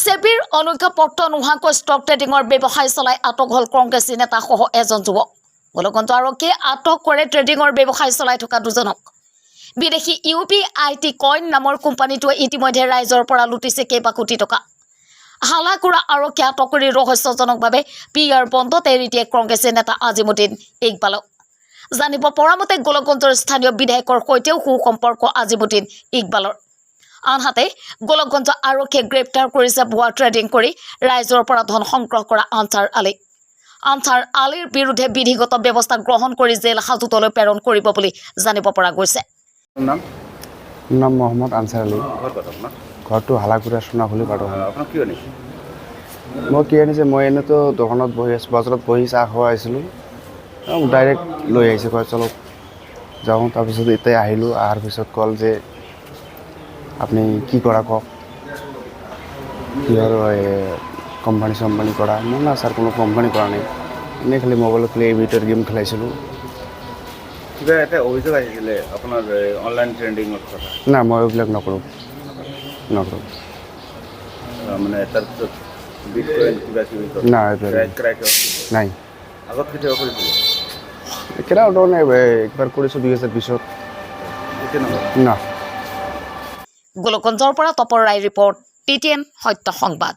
সেবিৰ অনুজ্ঞাপত্ৰ নোহোৱাকৈ ষ্টক ট্ৰেডিঙৰ ব্যৱসায় চলাই আটক হ'ল কংগ্ৰেছী নেতাসহ এজন যুৱক। গোলকগঞ্জ আৰক্ষীয়ে আটক কৰে ট্ৰেডিঙৰ ব্যৱসায় চলাই থকা দুজনক। বিদেশী UPIT কইন নামৰ কোম্পানীটোৱে ইতিমধ্যে ৰাইজৰ পৰা লুটিছে কেইবা কোটি টকা। হালাকুৰা আৰক্ষীয়ে আটক কৰি ৰহস্যজনকভাৱে PR বন্ধত এৰি দিয়ে কংগ্ৰেছী নেতা আজিমুদ্দিন ইকবালক। জানিব পৰা মতে গোলকগঞ্জৰ স্থানীয় বিধায়কৰ সৈতেও সুসম্পৰ্ক আজিমুদ্দিন ইকবালৰ। আনহাতে গোলকগঞ্জ আৰক্ষীয়ে গ্ৰেপ্তাৰ কৰিছে ভুৱা ট্ৰেডিং কৰি ৰাইজৰ পৰা ধন সংগ্ৰহ কৰা আনচাৰ আলীৰ বিৰুদ্ধে বিধিগত ব্যৱস্থা গ্ৰহণ কৰি জেল হাজতলৈ প্ৰেৰণ কৰিব বুলি জানিব পৰা গৈছে। নাম মোহাম্মদ আনচাৰ আলী। ঘৰটো হালাকুৰা সোণাখুলি পাৰ। মই কি আনিছে, মই এনেতো দোকানত বহি আছোঁ, বজাৰত বহি চাহ খাব আহিছিলোঁ। ডাইৰেক্ট লৈ আহিছে, কয় চলক যাওঁ। তাৰপিছত এতিয়া আহিলোঁ, অহাৰ পিছত ক'ল যে আপুনি কি কৰা কওক, কিহৰ কোম্পানী কৰা। মই না ছাৰ কোনো কোম্পানী কৰা নাই, এনেই খালি মোবাইলত খালি ভিডিঅ'ৰ গেম খেলাইছিলোঁ। কিবা এটা অভিযোগ আহিছিলে আপোনাৰ অনলাইন ট্ৰেডিঙৰ কথা? না, মই এইবিলাক নকৰোঁ। মানে তাৰপিছত বিটকইন কিবা কিবি না, নাই। আগত কেতিয়াবা কৰিছিলে? কেতিয়াও নাই, একবাৰ কৰিছোঁ 2020। না। গোলকগঞ্জৰ পৰা তপৰ ৰায় ৰিপৰ্ট, TTN সত্য সংবাদ।